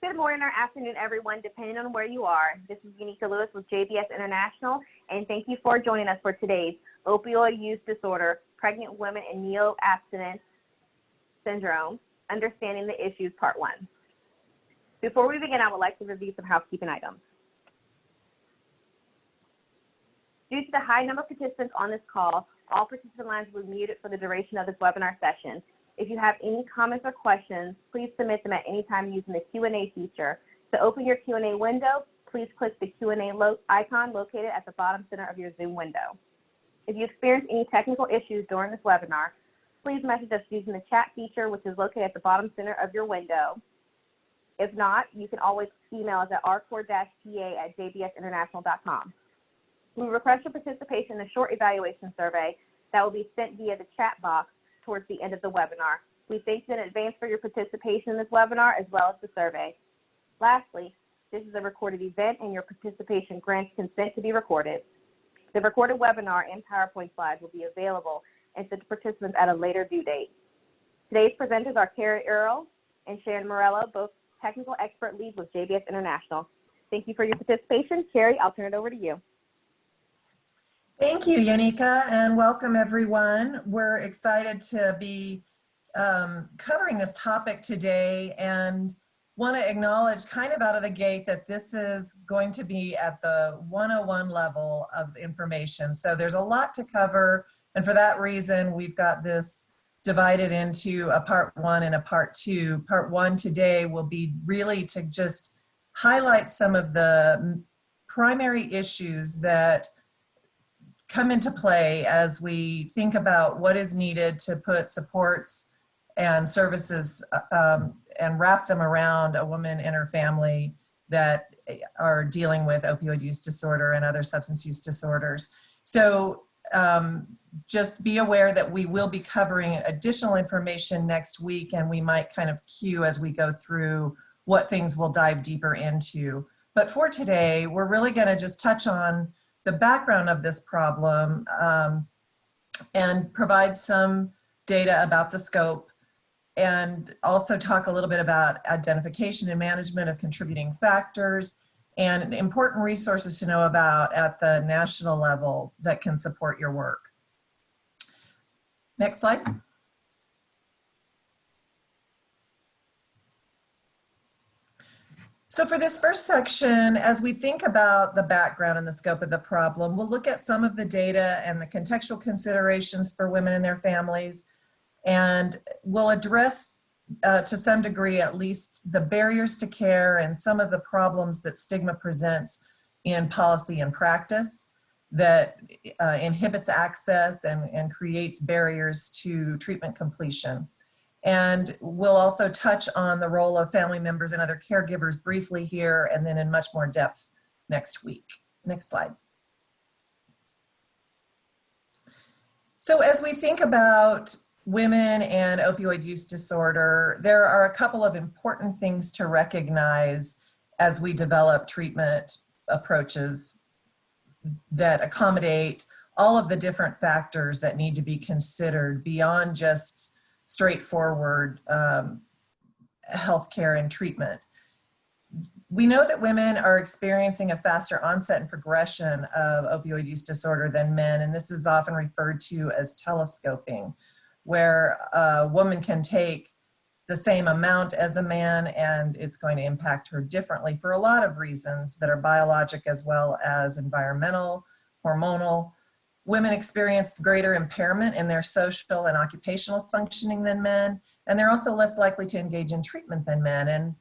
Good morning or afternoon, everyone, depending on where you are. This is Unica Lewis with JBS International, and thank you for joining us for today's Opioid Use Disorder, Pregnant Women and Neo-Abstinence Syndrome, Understanding the Issues, Part 1. Before we begin, I would like to review some housekeeping items. Due to the high number of participants on this call, all participant lines will be muted for the duration of this webinar session. If you have any comments or questions, please submit them at any time using the Q&A feature. To open your Q&A window, please click the Q&A icon located at the bottom center of your Zoom window. If you experience any technical issues during this webinar, please message us using the chat feature, which is located at the bottom center of your window. If not, you can always email us at rcord-ta@jbsinternational.com. We request your participation in a short evaluation survey that will be sent via the chat box towards the end of the webinar. We thank you in advance for your participation in this webinar as well as the survey. Lastly, this is a recorded event and your participation grants consent to be recorded. The recorded webinar and PowerPoint slides will be available and sent to participants at a later due date. Today's presenters are Carrie Earle and Sharon Morello, both technical expert leads with JBS International. Thank you for your participation. Carrie, I'll turn it over to you. Thank you, Yanika, and welcome everyone. We're excited to be covering this topic today and want to acknowledge kind of out of the gate that this is going to be at the 101 level of information. So there's a lot to cover, and for that reason, we've got this divided into a part 1 and a part 2. Part 1 today will be really to just highlight some of the primary issues that come into play as we think about what is needed to put supports and services and wrap them around a woman and her family that are dealing with opioid use disorder and other substance use disorders. So just be aware that we will be covering additional information next week, and we might kind of cue as we go through what things we'll dive deeper into. But for today, we're really going to just touch on the background of this problem and provide some data about the scope, and also talk a little bit about identification and management of contributing factors and important resources to know about at the national level that can support your work. Next slide. So for this first section, as we think about the background and the scope of the problem, we'll look at some of the data and the contextual considerations for women and their families, and we'll address to some degree at least the barriers to care and some of the problems that stigma presents in policy and practice that inhibits access and creates barriers to treatment completion. And we'll also touch on the role of family members and other caregivers briefly here, and then in much more depth next week. Next slide. So as we think about women and opioid use disorder, there are a couple of important things to recognize as we develop treatment approaches that accommodate all of the different factors that need to be considered beyond just straightforward healthcare and treatment. We know that women are experiencing a faster onset and progression of opioid use disorder than men, and this is often referred to as telescoping, where a woman can take the same amount as a man and it's going to impact her differently for a lot of reasons that are biologic as well as environmental, hormonal. Women experienced greater impairment in their social and occupational functioning than men, and they're also less likely to engage in treatment than men. And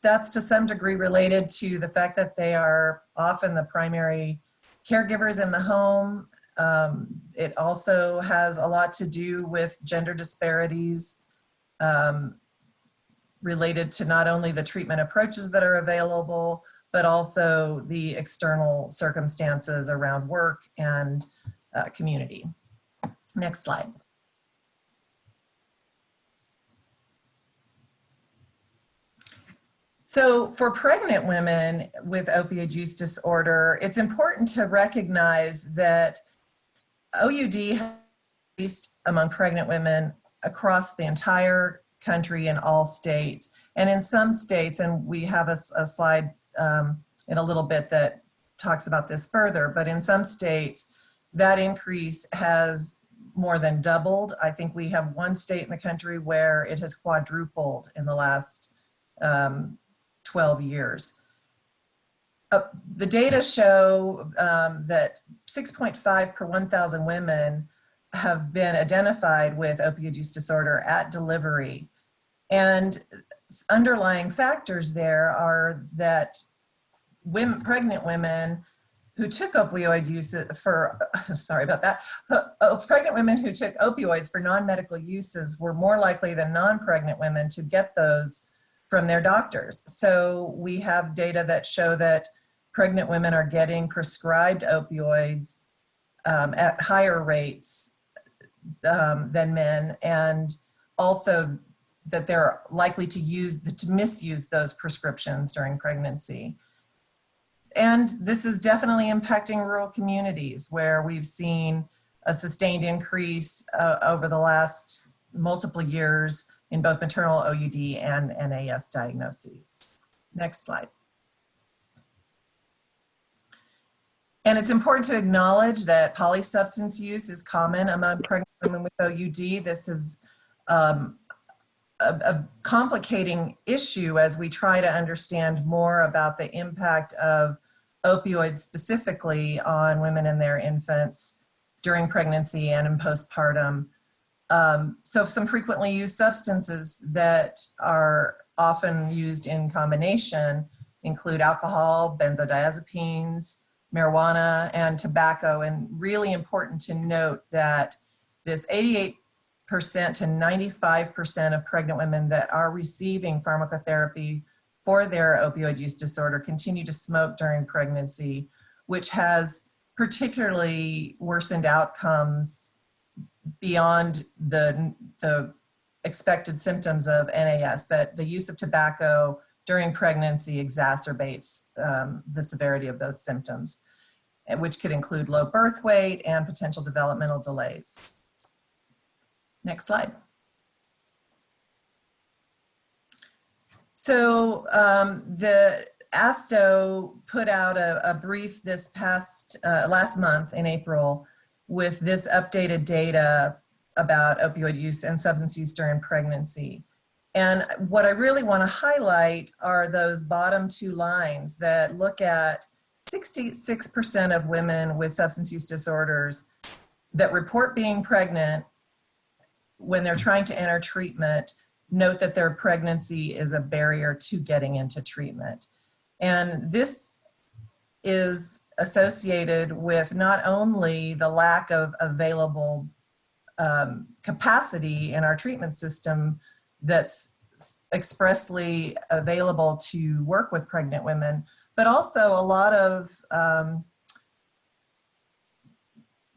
that's to some degree related to the fact that they are often the primary caregivers in the home. It also has a lot to do with gender disparities related to not only the treatment approaches that are available, but also the external circumstances around work and community. Next slide. So for pregnant women with opioid use disorder, it's important to recognize that OUD has increased among pregnant women across the entire country in all states. And in some states, and we have a slide in a little bit that talks about this further, but in some states, that increase has more than doubled. I think we have one state in the country where it has quadrupled in the last 12 years. The data show that 6.5 per 1,000 women have been identified with opioid use disorder at delivery. And underlying factors there are that pregnant women who took opioid use for, sorry about that, pregnant women who took opioids for non-medical uses were more likely than non-pregnant women to get those from their doctors. So we have data that show that pregnant women are getting prescribed opioids at higher rates than men, and also that they're likely to misuse those prescriptions during pregnancy. And this is definitely impacting rural communities where we've seen a sustained increase over the last multiple years in both maternal OUD and NAS diagnoses. Next slide. And it's important to acknowledge that polysubstance use is common among pregnant women with OUD. This is a complicating issue as we try to understand more about the impact of opioids specifically on women and their infants during pregnancy and in postpartum. So some frequently used substances that are often used in combination include alcohol, benzodiazepines, marijuana, and tobacco. And really important to note that this 88% to 95% of pregnant women that are receiving pharmacotherapy for their opioid use disorder continue to smoke during pregnancy, which has particularly worsened outcomes beyond the expected symptoms of NAS, that the use of tobacco during pregnancy exacerbates the severity of those symptoms, which could include low birth weight and potential developmental delays. Next slide. So the ASTO put out a brief this past, last month in April with this updated data about opioid use and substance use during pregnancy. And what I really want to highlight are those bottom two lines that look at 66% of women with substance use disorders that report being pregnant when they're trying to enter treatment note that their pregnancy is a barrier to getting into treatment. And this is associated with not only the lack of available capacity in our treatment system that's expressly available to work with pregnant women, but also a lot of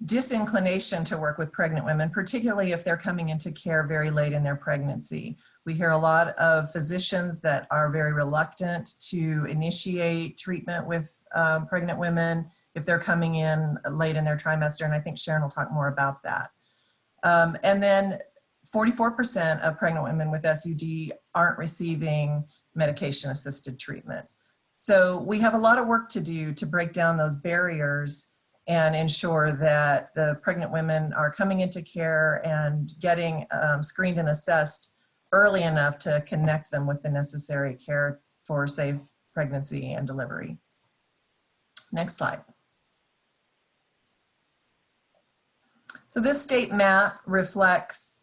disinclination to work with pregnant women, particularly if they're coming into care very late in their pregnancy. We hear a lot of physicians that are very reluctant to initiate treatment with pregnant women if they're coming in late in their trimester, and I think Sharon will talk more about that. And then 44% of pregnant women with SUD aren't receiving medication-assisted treatment. So we have a lot of work to do to break down those barriers and ensure that the pregnant women are coming into care and getting screened and assessed early enough to connect them with the necessary care for safe pregnancy and delivery. Next slide. So this state map reflects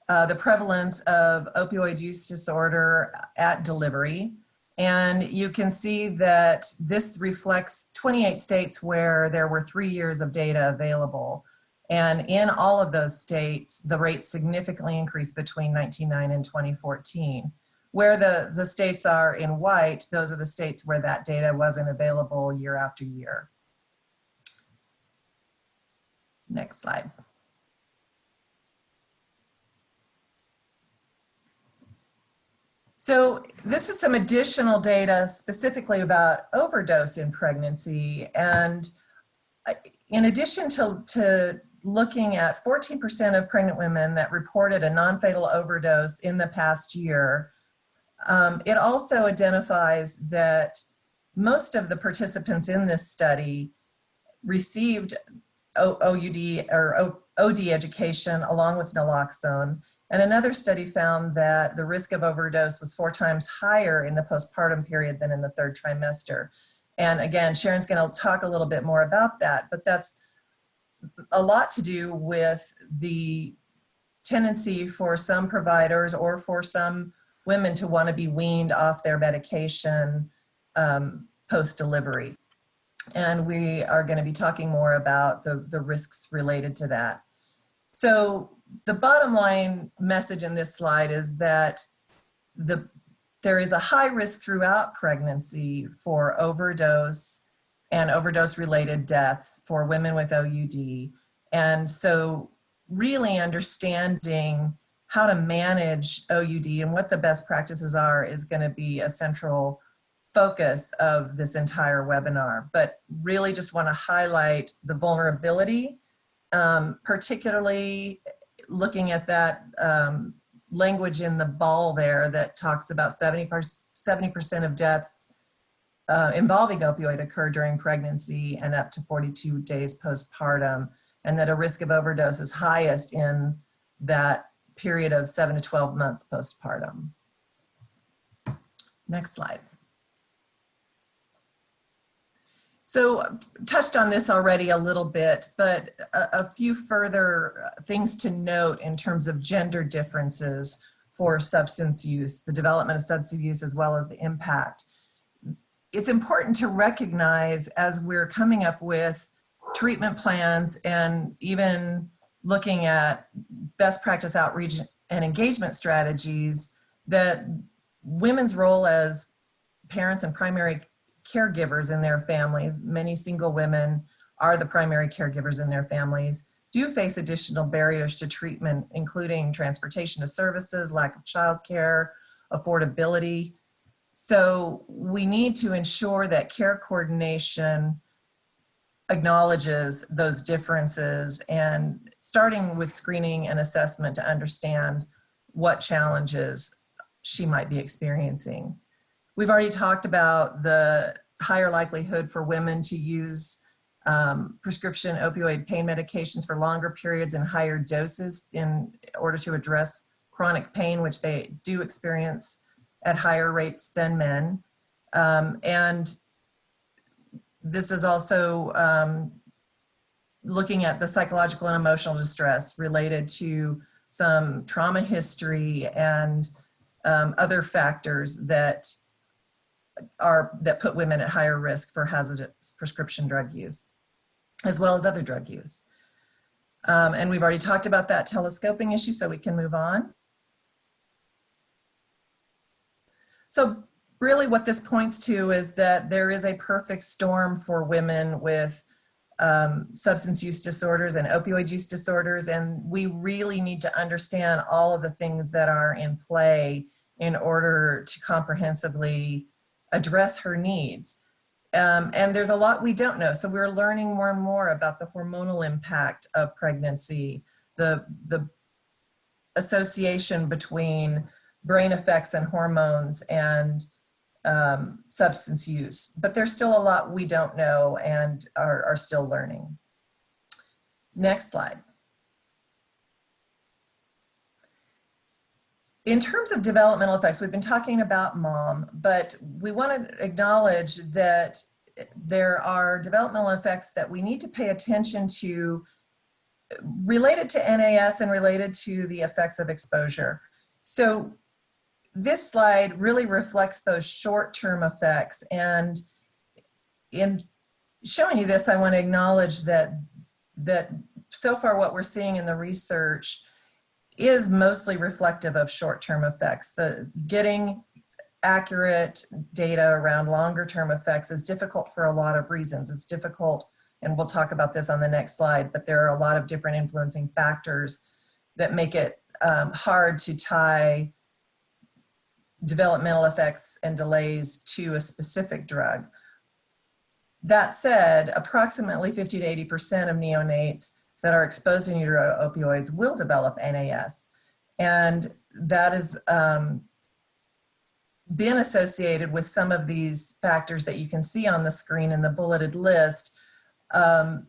the prevalence of opioid use disorder at delivery. And you can see that this reflects 28 states where there were 3 years of data available. And in all of those states, the rates significantly increased between 1999 and 2014. Where the states are in white, those are the states where that data wasn't available year after year. Next slide. So this is some additional data specifically about overdose in pregnancy. And in addition to looking at 14% of pregnant women that reported a non-fatal overdose in the past year. It also identifies that most of the participants in this study received OUD or OD education along with naloxone. And another study found that the risk of overdose was 4 times higher in the postpartum period than in the 3rd trimester. And again, Sharon's going to talk a little bit more about that, but that's a lot to do with the tendency for some providers or for some women to want to be weaned off their medication post-delivery. And we are going to be talking more about the risks related to that. So the bottom line message in this slide is that there is a high risk throughout pregnancy for overdose and overdose-related deaths for women with OUD. And so really understanding how to manage OUD and what the best practices are is going to be a central focus of this entire webinar. But really just want to highlight the vulnerability, particularly looking at that language in the ball there that talks about 70% of deaths involving opioid occur during pregnancy and up to 42 days postpartum, and that a risk of overdose is highest in that period of 7 to 12 months postpartum. Next slide. So touched on this already a little bit, but a few further things to note in terms of gender differences for substance use, the development of substance use, as well as the impact. It's important to recognize as we're coming up with treatment plans and even looking at best practice outreach and engagement strategies that women's role as parents and primary caregivers in their families, many single women are the primary caregivers in their families, do face additional barriers to treatment, including transportation to services, lack of childcare, affordability. So we need to ensure that care coordination acknowledges those differences and starting with screening and assessment to understand what challenges she might be experiencing. We've already talked about the higher likelihood for women to use prescription opioid pain medications for longer periods and higher doses in order to address chronic pain, which they do experience at higher rates than men. And this is also looking at the psychological and emotional distress related to some trauma history and other factors that put women at higher risk for hazardous prescription drug use, as well as other drug use. And we've already talked about that telescoping issue, so we can move on. So really what this points to is that there is a perfect storm for women with substance use disorders and opioid use disorders, and we really need to understand all of the things that are in play in order to comprehensively address her needs. And there's a lot we don't know. So we're learning more and more about the hormonal impact of pregnancy, the association between brain effects and hormones and substance use. But there's still a lot we don't know and are still learning. Next slide. In terms of developmental effects, we've been talking about mom, but we want to acknowledge that there are developmental effects that we need to pay attention to related to NAS and related to the effects of exposure. So this slide really reflects those short-term effects. And in showing you this, I want to acknowledge that so far what we're seeing in the research is mostly reflective of short-term effects. Getting accurate data around longer-term effects is difficult for a lot of reasons. It's difficult, and we'll talk about this on the next slide, but there are a lot of different influencing factors that make it hard to tie developmental effects and delays to a specific drug. That said, approximately 50 to 80% of neonates that are exposed in utero opioids will develop NAS. And that has been associated with some of these factors that you can see on the screen in the bulleted list. And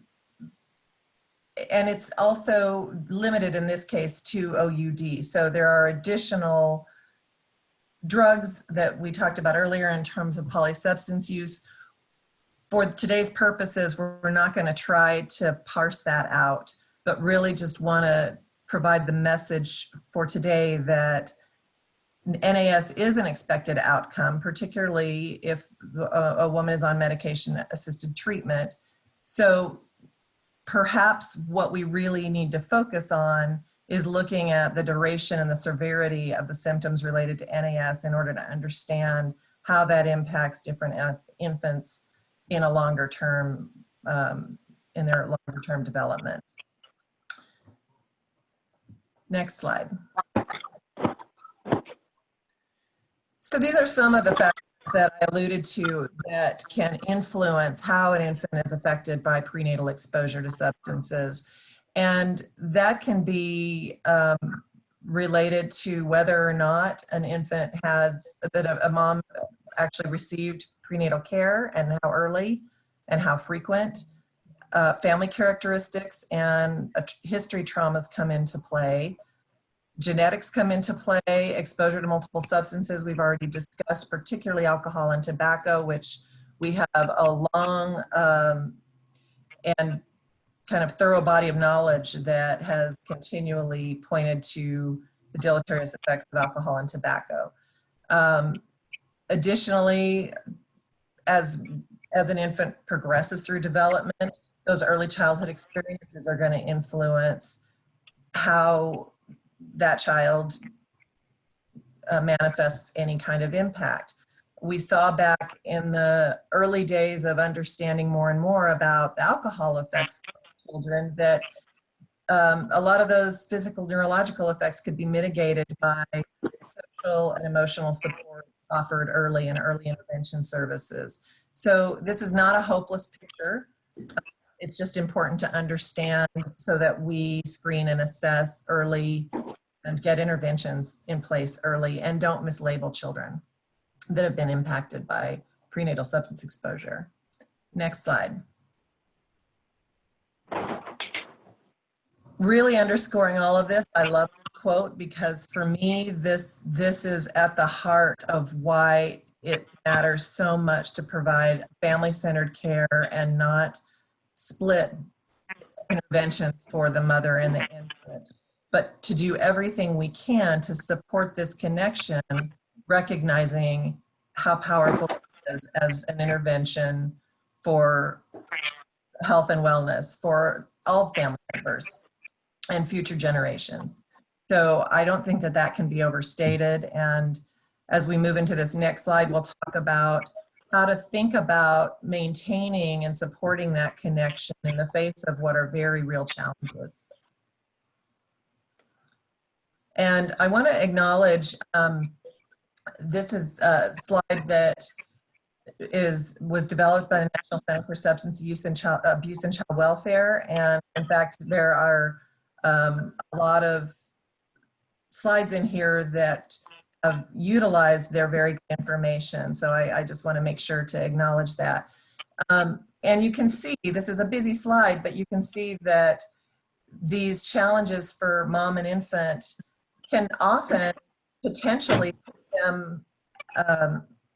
it's also limited in this case to OUD. So there are additional drugs that we talked about earlier in terms of polysubstance use. For today's purposes, we're not going to try to parse that out, but really just want to provide the message for today that NAS is an expected outcome, particularly if a woman is on medication-assisted treatment. So perhaps what we really need to focus on is looking at the duration and the severity of the symptoms related to NAS in order to understand how that impacts different infants in a longer term, in their longer term development. Next slide. So these are some of the factors that I alluded to that can influence how an infant is affected by prenatal exposure to substances. And that can be related to whether or not an infant that a mom actually received prenatal care and how early and how frequent. Family characteristics and history traumas come into play. Genetics come into play, exposure to multiple substances we've already discussed, particularly alcohol and tobacco, which we have a long and kind of thorough body of knowledge that has continually pointed to the deleterious effects of alcohol and tobacco. Additionally, as an infant progresses through development, those early childhood experiences are going to influence how that child manifests any kind of impact. We saw back in the early days of understanding more and more about the alcohol effects of children that a lot of those physical neurological effects could be mitigated by social and emotional support offered early in early intervention services. So this is not a hopeless picture. It's just important to understand so that we screen and assess early and get interventions in place early and don't mislabel children that have been impacted by prenatal substance exposure. Next slide. Really underscoring all of this, I love this quote because for me, this is at the heart of why it matters so much to provide family-centered care and not split interventions for the mother and the infant, but to do everything we can to support this connection, recognizing how powerful it is as an intervention for health and wellness for all family members and future generations. So I don't think that that can be overstated. And as we move into this next slide, we'll talk about how to think about maintaining and supporting that connection in the face of what are very real challenges. And I want to acknowledge, this is a slide that was developed by the National Center for Substance Abuse and Child Welfare. And in fact, there are a lot of slides in here that have utilized their very good information. So I just want to make sure to acknowledge that. And you can see, this is a busy slide, but you can see that these challenges for mom and infant can often potentially put them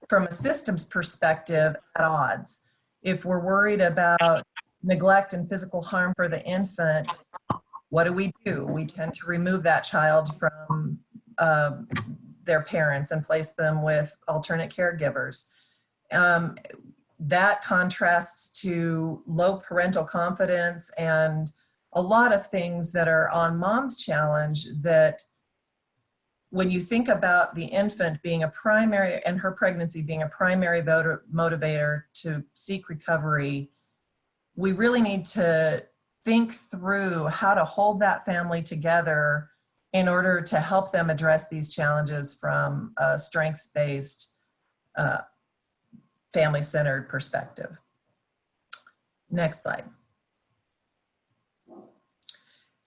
from a systems perspective at odds. If we're worried about neglect and physical harm for the infant, what do? We tend to remove that child from their parents and place them with alternate caregivers. That contrasts to low parental confidence and a lot of things that are on mom's challenge that when you think about the infant being a primary and her pregnancy being a primary motivator to seek recovery, we really need to think through how to hold that family together in order to help them address these challenges from a strengths-based, family-centered perspective. Next slide.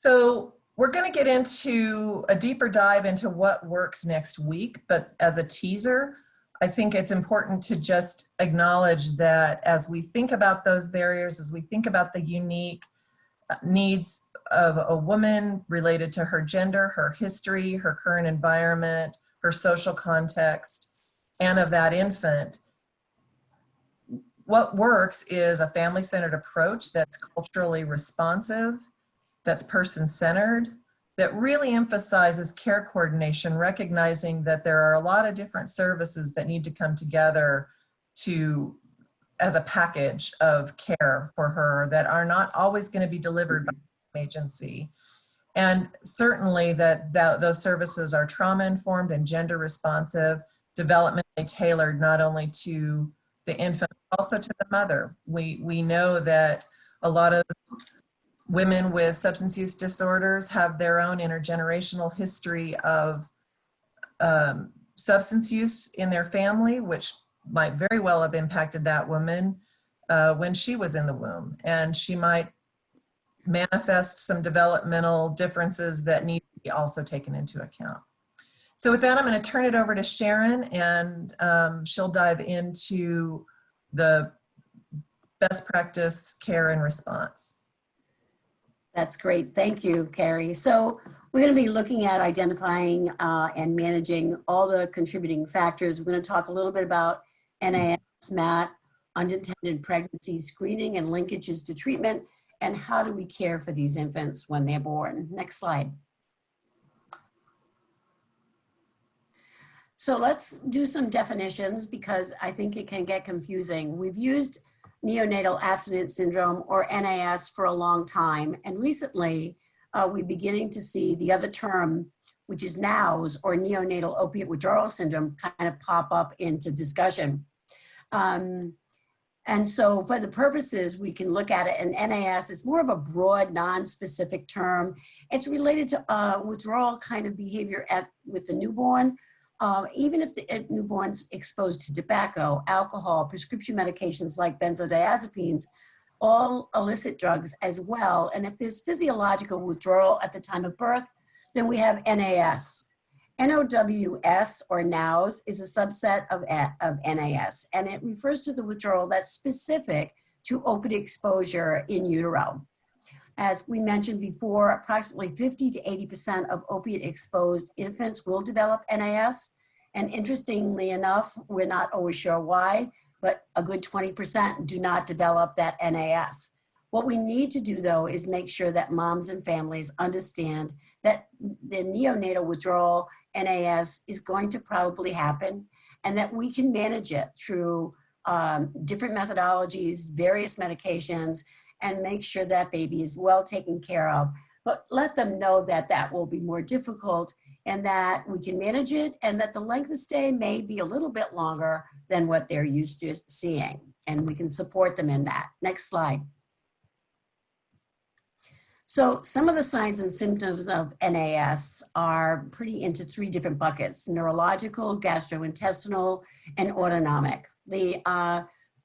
So we're going to get into a deeper dive into what works next week, but as a teaser, I think it's important to just acknowledge that as we think about those barriers, as we think about the unique needs of a woman related to her gender, her history, her current environment, her social context, and of that infant, what works is a family-centered approach that's culturally responsive, that's person-centered, that really emphasizes care coordination, recognizing that there are a lot of different services that need to come together to as a package of care for her that are not always going to be delivered by the agency. And certainly those services are trauma-informed and gender-responsive, developmentally tailored not only to the infant, but also to the mother. We know that a lot of women with substance use disorders have their own intergenerational history of substance use in their family, which might very well have impacted that woman when she was in the womb. And she might manifest some developmental differences that need to be also taken into account. So with that, I'm going to turn it over to Sharon, and she'll dive into the best practice care and response. That's great. Thank you, Carrie. So we're going to be looking at identifying and managing all the contributing factors. We're going to talk a little bit about NAS, MAT, unintended pregnancy screening and linkages to treatment, and how do we care for these infants when they're born. Next slide. So let's do some definitions because I think it can get confusing. We've used neonatal abstinence syndrome, or NAS, for a long time. And recently, we're beginning to see the other term, which is NOWS, or neonatal opiate withdrawal syndrome, kind of pop up into discussion. And so for the purposes, we can look at it, and NAS is more of a broad, non-specific term. It's related to withdrawal kind of behavior with the newborn. Even if the newborn's exposed to tobacco, alcohol, prescription medications like benzodiazepines, all illicit drugs as well. And if there's physiological withdrawal at the time of birth, then we have NAS. NOWS, or NOWS, is a subset of NAS, and it refers to the withdrawal that's specific to opiate exposure in utero. As we mentioned before, approximately 50 to 80% of opiate-exposed infants will develop NAS. And interestingly enough, we're not always sure why, but a good 20% do not develop that NAS. What we need to do, though, is make sure that moms and families understand that the neonatal withdrawal NAS is going to probably happen, and that we can manage it through different methodologies, various medications, and make sure that baby is well taken care of. But let them know that that will be more difficult and that we can manage it, and that the length of stay may be a little bit longer than what they're used to seeing. And we can support them in that. Next slide. So some of the signs and symptoms of NAS are pretty into three different buckets: neurological, gastrointestinal, and autonomic. The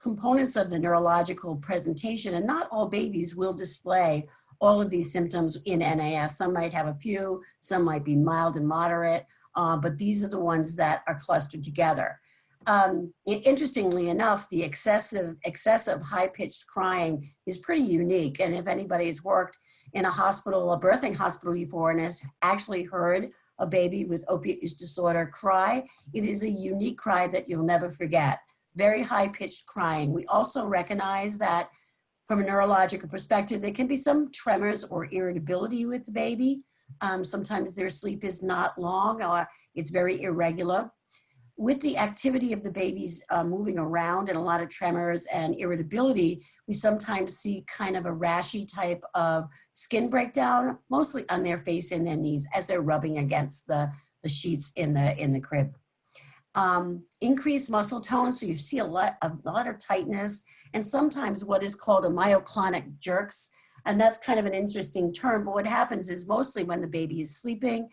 components of the neurological presentation, and not all babies will display all of these symptoms in NAS. Some might have a few, some might be mild and moderate, but these are the ones that are clustered together. Interestingly enough, the excessive high-pitched crying is pretty unique. And if anybody's worked in a hospital, a birthing hospital before, and has actually heard a baby with opiate use disorder cry, it is a unique cry that you'll never forget. Very high-pitched crying. We also recognize that from a neurological perspective, there can be some tremors or irritability with the baby. Sometimes their sleep is not long, or it's very irregular. With the activity of the babies moving around and a lot of tremors and irritability, we sometimes see kind of a rashy type of skin breakdown, mostly on their face and their knees as they're rubbing against the sheets in the crib. Increased muscle tone, so you see a lot of tightness, and sometimes what is called a myoclonic jerks, and that's kind of an interesting term, but what happens is mostly when the baby is sleeping,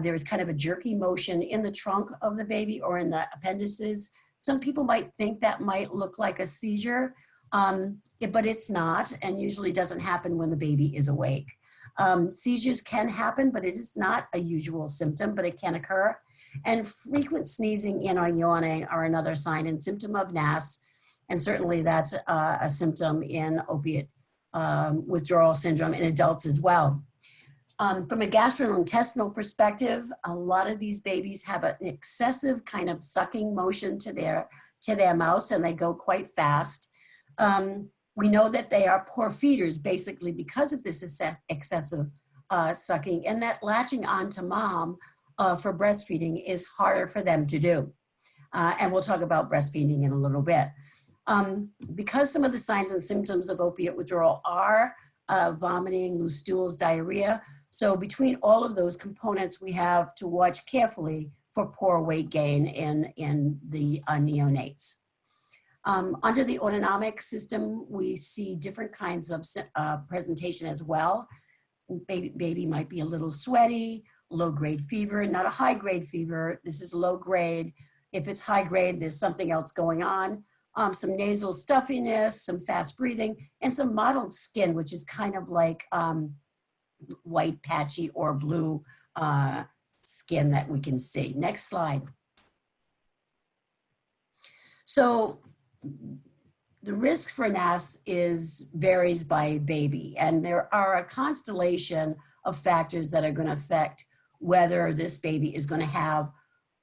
there's kind of a jerky motion in the trunk of the baby or in the appendices. Some people might think that might look like a seizure, but it's not, and usually doesn't happen when the baby is awake. Seizures can happen, but it is not a usual symptom, but it can occur. And frequent sneezing and or yawning are another sign and symptom of NAS. And certainly that's a symptom in opiate withdrawal syndrome in adults as well. From a gastrointestinal perspective, a lot of these babies have an excessive kind of sucking motion to their mouths, and they go quite fast. We know that they are poor feeders basically because of this excessive sucking, and that latching on to mom for breastfeeding is harder for them to do. And we'll talk about breastfeeding in a little bit. Because some of the signs and symptoms of opiate withdrawal are vomiting, loose stools, diarrhea. So between all of those components, we have to watch carefully for poor weight gain in the neonates. Under the autonomic system, we see different kinds of presentation as well. Baby might be a little sweaty, low-grade fever, not a high-grade fever. This is low-grade. If it's high-grade, there's something else going on. Some nasal stuffiness, some fast breathing, and some mottled skin, which is kind of like white, patchy, or blue skin that we can see. Next slide. So the risk for NAS varies by baby, and there are a constellation of factors that are going to affect whether this baby is going to have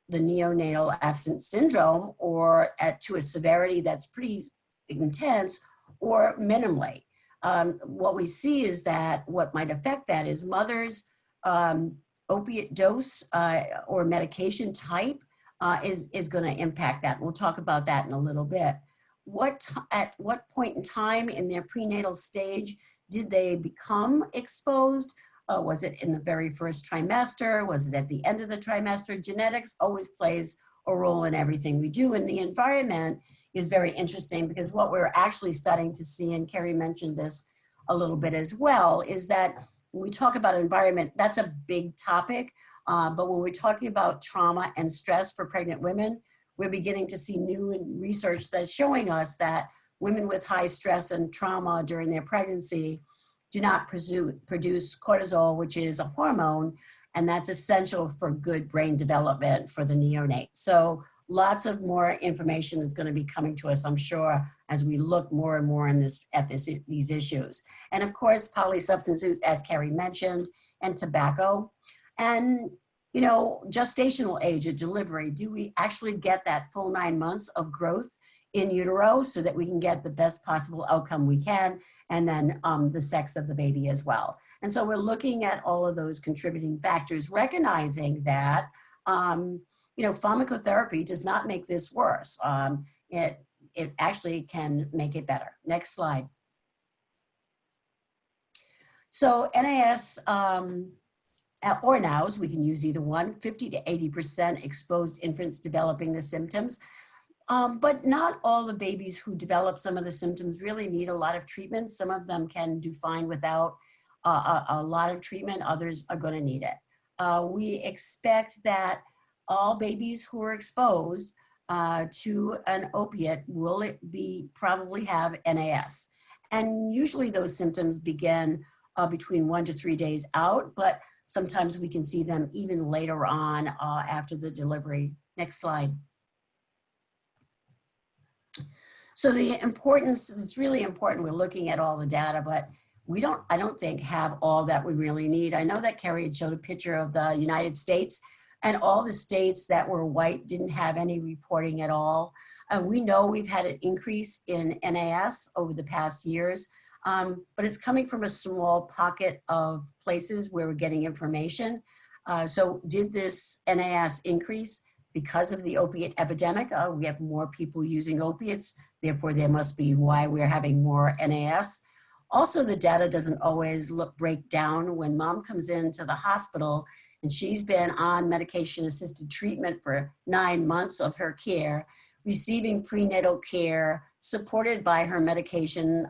the neonatal absence syndrome or to a severity that's pretty intense or minimally. What we see is that what might affect that is mother's opiate dose or medication type is going to impact that. We'll talk about that in a little bit. At what point in time in their prenatal stage did they become exposed? Was it in the very first trimester? Was it at the end of the trimester? Genetics always plays a role in everything we do. And the environment is very interesting because what we're actually starting to see, and Carrie mentioned this a little bit as well, is that when we talk about environment, that's a big topic. But when we're talking about trauma and stress for pregnant women, we're beginning to see new research that's showing us that women with high stress and trauma during their pregnancy do not produce cortisol, which is a hormone, and that's essential for good brain development for the neonate. So lots of more information is going to be coming to us, I'm sure, as we look more and more at these issues. And of course, polysubstances, as Carrie mentioned, and tobacco. And, you know, gestational age of delivery. Do we actually get that full 9 months of growth in utero so that we can get the best possible outcome we can, and then the sex of the baby as well. And so we're looking at all of those contributing factors, recognizing that, you know, pharmacotherapy does not make this worse. It actually can make it better. Next slide. So NAS or NOWS, we can use either one, 50 to 80% exposed infants developing the symptoms. But not all the babies who develop some of the symptoms really need a lot of treatment. Some of them can do fine without a lot of treatment. Others are going to need it. We expect that all babies who are exposed to an opiate will probably have NAS. And usually those symptoms begin between 1 to 3 days out, but sometimes we can see them even later on after the delivery. Next slide. So the importance, it's really important. We're looking at all the data, but I don't think have all that we really need. I know that Carrie had showed a picture of the United States, and all the states that were white didn't have any reporting at all. We know we've had an increase in NAS over the past years, but it's coming from a small pocket of places where we're getting information. So did this NAS increase because of the opiate epidemic? We have more people using opiates, therefore there must be why we're having more NAS. Also, the data doesn't always break down. When mom comes into the hospital and she's been on medication-assisted treatment for 9 months of her care, receiving prenatal care, supported by her medication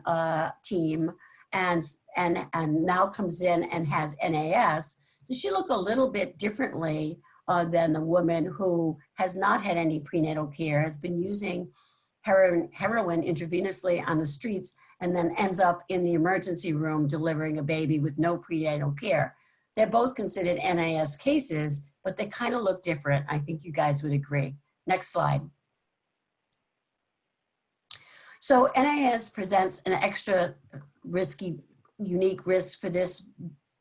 team, and now comes in and has NAS, she looks a little bit differently than the woman who has not had any prenatal care, has been using heroin intravenously on the streets and then ends up in the emergency room delivering a baby with no prenatal care. They're both considered NAS cases, but they kind of look different. I think you guys would agree. Next slide. So NAS presents an extra risky, unique risk for this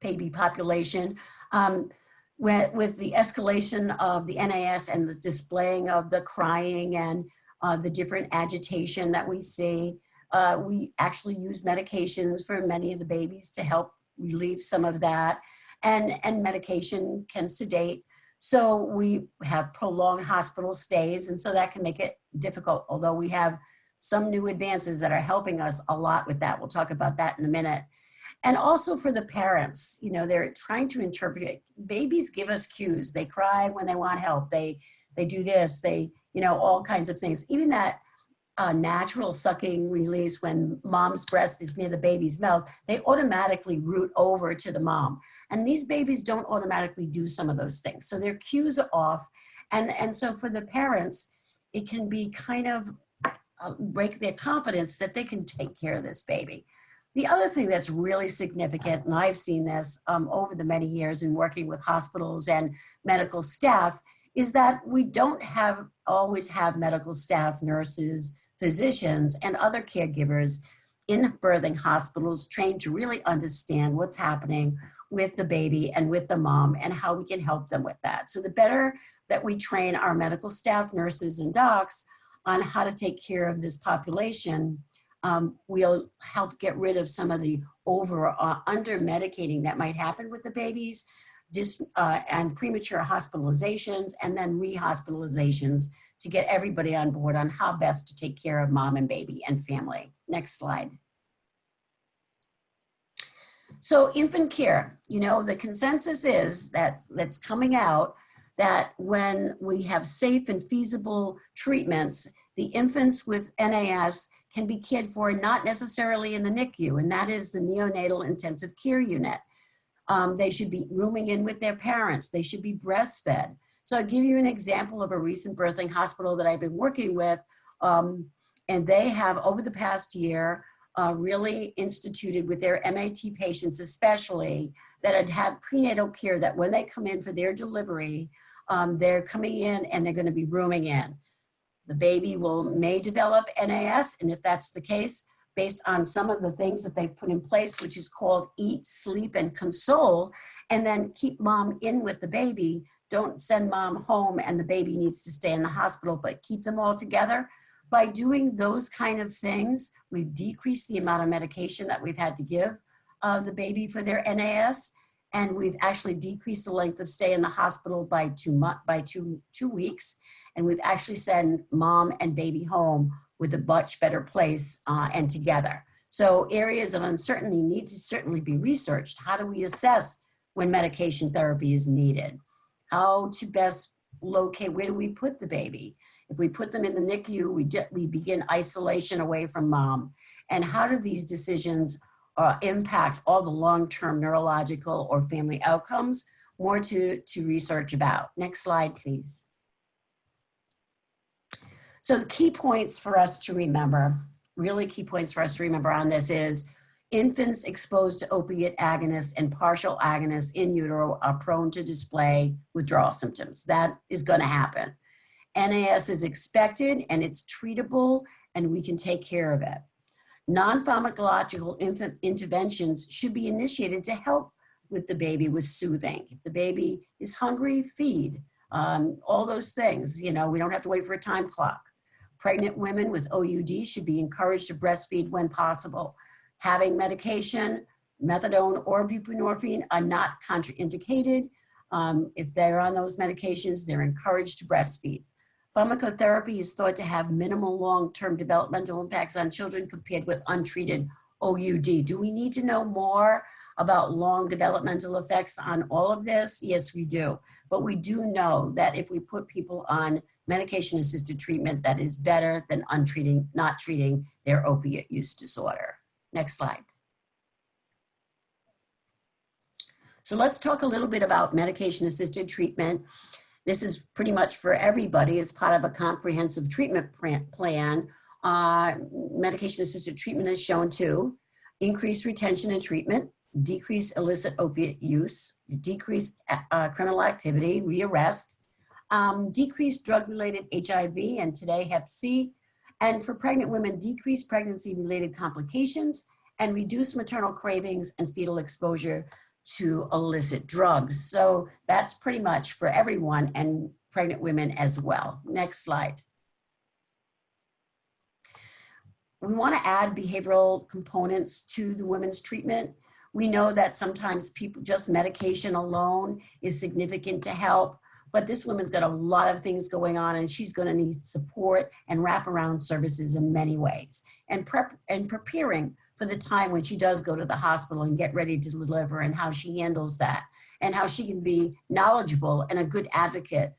baby population. With the escalation of the NAS and the displaying of the crying and the different agitation that we see, we actually use medications for many of the babies to help relieve some of that. And medication can sedate. So we have prolonged hospital stays, and so that can make it difficult, although we have some new advances that are helping us a lot with that. We'll talk about that in a minute. And also for the parents, you know, they're trying to interpret it. Babies give us cues. They cry when they want help. They do this, you know, all kinds of things. Even that natural sucking release when mom's breast is near the baby's mouth, they automatically root over to the mom. And these babies don't automatically do some of those things. So their cues are off. And so for the parents, it can be kind of break their confidence that they can take care of this baby. The other thing that's really significant, and I've seen this over the many years in working with hospitals and medical staff, is that we don't always have medical staff, nurses, physicians, and other caregivers in birthing hospitals trained to really understand what's happening with the baby and with the mom and how we can help them with that. So the better that we train our medical staff, nurses, and docs on how to take care of this population, we'll help get rid of some of the under medicating that might happen with the babies, and premature hospitalizations, and then rehospitalizations to get everybody on board on how best to take care of mom and baby and family. Next slide. So infant care, you know, the consensus is that's coming out that when we have safe and feasible treatments, the infants with NAS can be cared for not necessarily in the NICU, and that is the neonatal intensive care unit. They should be rooming in with their parents. They should be breastfed. So I'll give you an example of a recent birthing hospital that I've been working with, and they have over the past year really instituted with their MAT patients especially that had had prenatal care, that when they come in for their delivery, they're coming in and they're going to be rooming in. The baby may develop NAS, and if that's the case, based on some of the things that they've put in place, which is called eat, sleep, and console, and then keep mom in with the baby. Don't send mom home and the baby needs to stay in the hospital, but keep them all together. By doing those kind of things, we've decreased the amount of medication that we've had to give the baby for their NAS, and we've actually decreased the length of stay in the hospital by 2 weeks, and we've actually sent mom and baby home with a much better place and together. So areas of uncertainty need to certainly be researched. How do we assess when medication therapy is needed? How to best locate, where do we put the baby? If we put them in the NICU, we begin isolation away from mom. And how do these decisions impact all the long-term neurological or family outcomes? More to research about. Next slide, please. So the key points for us to remember, really key points for us to remember on this is infants exposed to opiate agonists and partial agonists in utero are prone to display withdrawal symptoms. That is going to happen. NAS is expected and it's treatable and we can take care of it. Non-pharmacological infant interventions should be initiated to help with the baby with soothing. If the baby is hungry, feed. All those things, you know, we don't have to wait for a time clock. Pregnant women with OUD should be encouraged to breastfeed when possible. Having medication, methadone or buprenorphine are not contraindicated. If they're on those medications, they're encouraged to breastfeed. Pharmacotherapy is thought to have minimal long-term developmental impacts on children compared with untreated OUD. Do we need to know more about long developmental effects on all of this? Yes, we do. But we do know that if we put people on medication-assisted treatment, that is better than not treating their opiate use disorder. Next slide. So let's talk a little bit about medication-assisted treatment. This is pretty much for everybody. It's part of a comprehensive treatment plan Medication-assisted treatment is shown to increase retention and treatment, decrease illicit opiate use, decrease criminal activity, rearrest, decrease drug-related HIV and today Hep C, and for pregnant women, decrease pregnancy-related complications and reduce maternal cravings and fetal exposure to illicit drugs. So that's pretty much for everyone and pregnant women as well. Next slide. We want to add behavioral components to the women's treatment. We know that sometimes just medication alone is significant to help, but this woman's got a lot of things going on and she's going to need support and wraparound services in many ways. And preparing for the time when she does go to the hospital and get ready to deliver and how she handles that and how she can be knowledgeable and a good advocate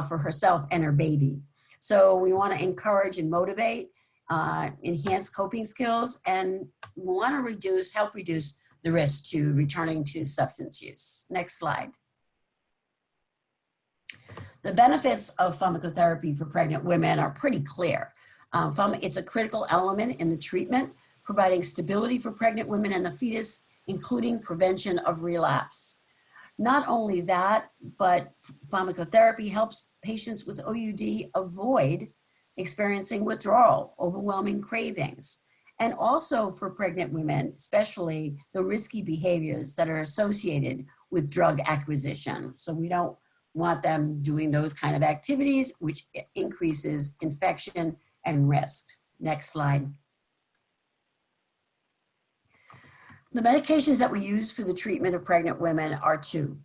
for herself and her baby. So we want to encourage and motivate, enhance coping skills, and we want to help reduce the risk to returning to substance use. Next slide. The benefits of pharmacotherapy for pregnant women are pretty clear. It's a critical element in the treatment, providing stability for pregnant women and the fetus, including prevention of relapse. Not only that, but pharmacotherapy helps patients with OUD avoid experiencing withdrawal, overwhelming cravings, and also for pregnant women, especially the risky behaviors that are associated with drug acquisition. So we don't want them doing those kind of activities, which increases infection and risk. Next slide. The medications that we use for the treatment of pregnant women are two.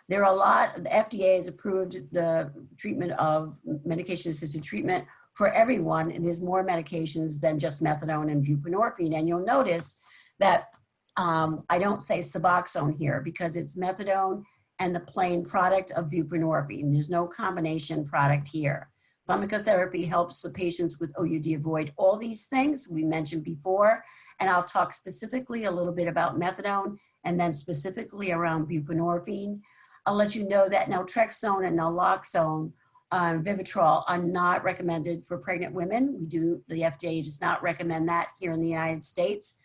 There are a lot, the FDA has approved the treatment of medication-assisted treatment for everyone, and there's more medications than just methadone and buprenorphine. And you'll notice that I don't say Suboxone here because it's methadone and the plain product of buprenorphine. There's no combination product here. Pharmacotherapy helps the patients with OUD avoid all these things we mentioned before, and I'll talk specifically a little bit about methadone and then specifically around buprenorphine. I'll let you know that naltrexone and naloxone, Vivitrol are not recommended for pregnant women. The FDA does not recommend that here in the United States.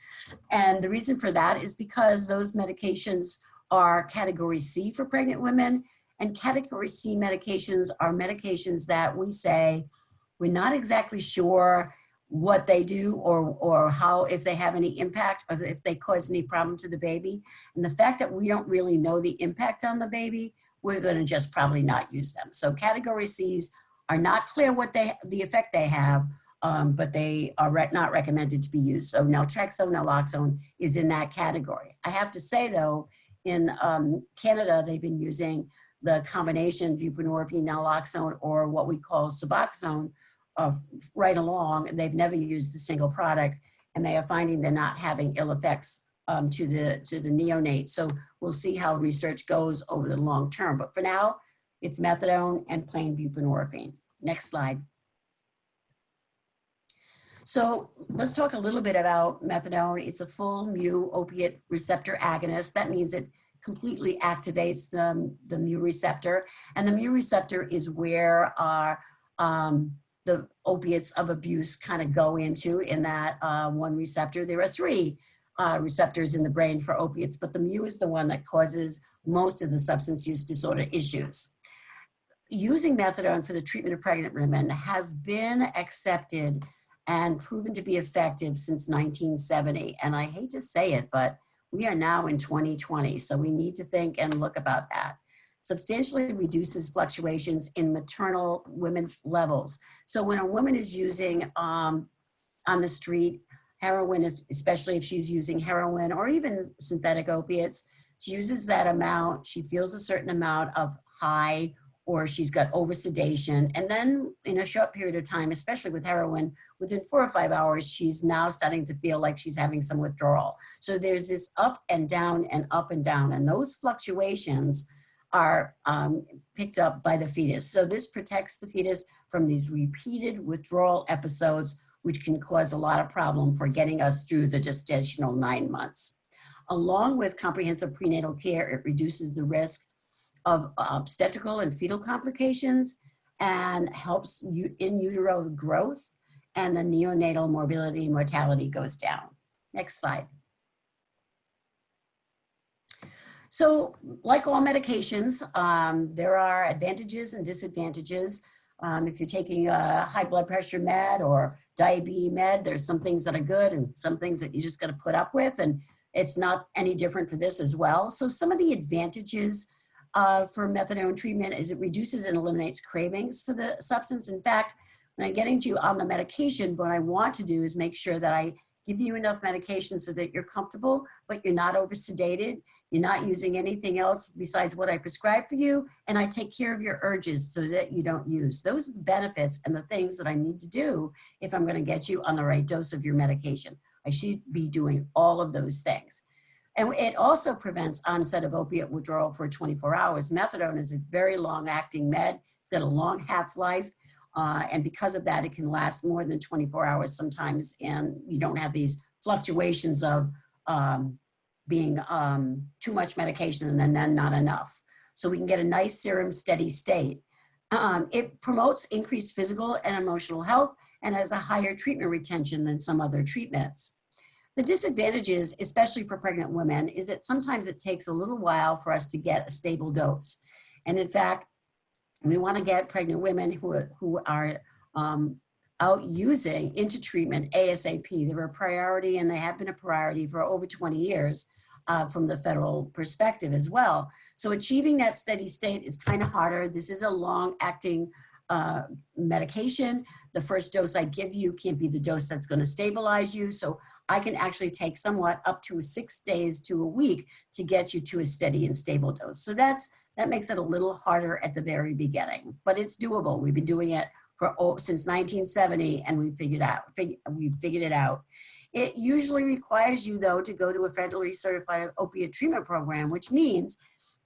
And the reason for that is because those medications are category C for pregnant women, and category C medications are medications that we say we're not exactly sure what they do or how, if they have any impact or if they cause any problem to the baby. And the fact that we don't really know the impact on the baby, we're going to just probably not use them. So category Cs are not clear what the effect they have, but they are not recommended to be used. So naltrexone, naloxone is in that category. I have to say though, in Canada, they've been using the combination buprenorphine, naloxone, or what we call Suboxone right along. They've never used the single product, and they are finding they're not having ill effects to the neonate. So we'll see how research goes over the long term. But for now, it's methadone and plain buprenorphine. Next slide. So let's talk a little bit about methadone. It's a full mu opiate receptor agonist. That means it completely activates the mu receptor. And the mu receptor is where our the opiates of abuse kind of go into in that one receptor. There are three receptors in the brain for opiates, but the mu is the one that causes most of the substance use disorder issues. Using methadone for the treatment of pregnant women has been accepted and proven to be effective since 1970. And I hate to say it, but we are now in 2020, so we need to think and look about that. Substantially reduces fluctuations in maternal women's levels. So when a woman is using on the street heroin, especially if she's using heroin or even synthetic opiates, she uses that amount, she feels a certain amount of high, or she's got over sedation. And then in a short period of time, especially with heroin, within 4 or 5 hours, she's now starting to feel like she's having some withdrawal. So there's this up and down and up and down. And those fluctuations are picked up by the fetus. So this protects the fetus from these repeated withdrawal episodes, which can cause a lot of problem for getting us through the gestational 9 months. Along with comprehensive prenatal care, it reduces the risk of obstetrical and fetal complications and helps in utero growth and the neonatal morbidity and mortality goes down. Next slide. So like all medications, there are advantages and disadvantages. If you're taking a high blood pressure med or diabetes med, there's some things that are good and some things that you just got to put up with, and it's not any different for this as well. So some of the advantages for methadone treatment is it reduces and eliminates cravings for the substance. In fact, when I'm getting to you on the medication, what I want to do is make sure that I give you enough medication so that you're comfortable, but you're not over sedated. You're not using anything else besides what I prescribe for you, and I take care of your urges so that you don't use. Those are the benefits and the things that I need to do if I'm going to get you on the right dose of your medication. I should be doing all of those things. And it also prevents onset of opiate withdrawal for 24 hours. Methadone is a very long-acting med. It's got a long half-life, and because of that, it can last more than 24 hours sometimes, and you don't have these fluctuations of being too much medication and then not enough. So we can get a nice serum steady state. It promotes increased physical and emotional health and has a higher treatment retention than some other treatments. The disadvantages, especially for pregnant women, is that sometimes it takes a little while for us to get a stable dose. And in fact, we want to get pregnant women who are out using into treatment ASAP. They're a priority, and they have been a priority for over 20 years from the federal perspective as well. So achieving that steady state is kind of harder. This is a long-acting medication. The first dose I give you can't be the dose that's going to stabilize you. So I can actually take somewhat up to 6 days to a week to get you to a steady and stable dose. So that makes it a little harder at the very beginning, but it's doable. We've been doing it since 1970, and we figured it out. It usually requires you, though, to go to a federally certified opiate treatment program, which means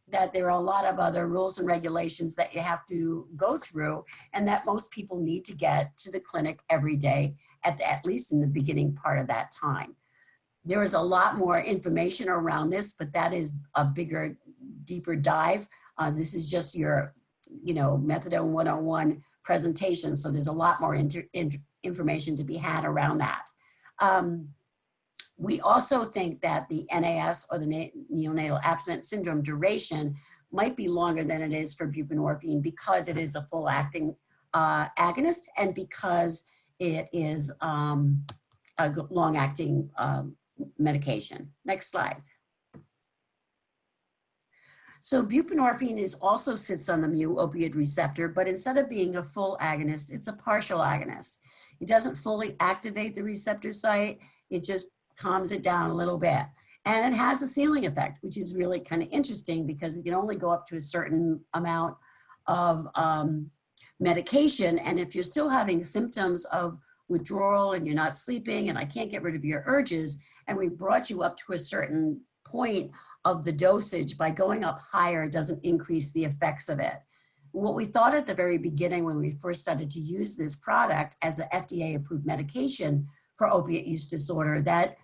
that there are a lot of other rules and regulations that you have to go through, and that most people need to get to the clinic every day, at least in the beginning part of that time. There is a lot more information around this, but that is a bigger, deeper dive. This is just your, Methadone 101 presentation, so there's a lot more information to be had around that. We also think that the NAS, or the neonatal abstinence syndrome duration, might be longer than it is for buprenorphine because it is a full-acting agonist and because it is a long-acting medication. Next slide. So buprenorphine also sits on the mu-opioid receptor, but instead of being a full agonist, it's a partial agonist. It doesn't fully activate the receptor site. It just calms it down a little bit. And it has a ceiling effect, which is really kind of interesting because we can only go up to a certain amount of medication. And if you're still having symptoms of withdrawal and you're not sleeping and I can't get rid of your urges, and we brought you up to a certain point of the dosage, by going up higher doesn't increase the effects of it. What we thought at the very beginning when we first started to use this product as an FDA-approved medication for opiate use disorder, that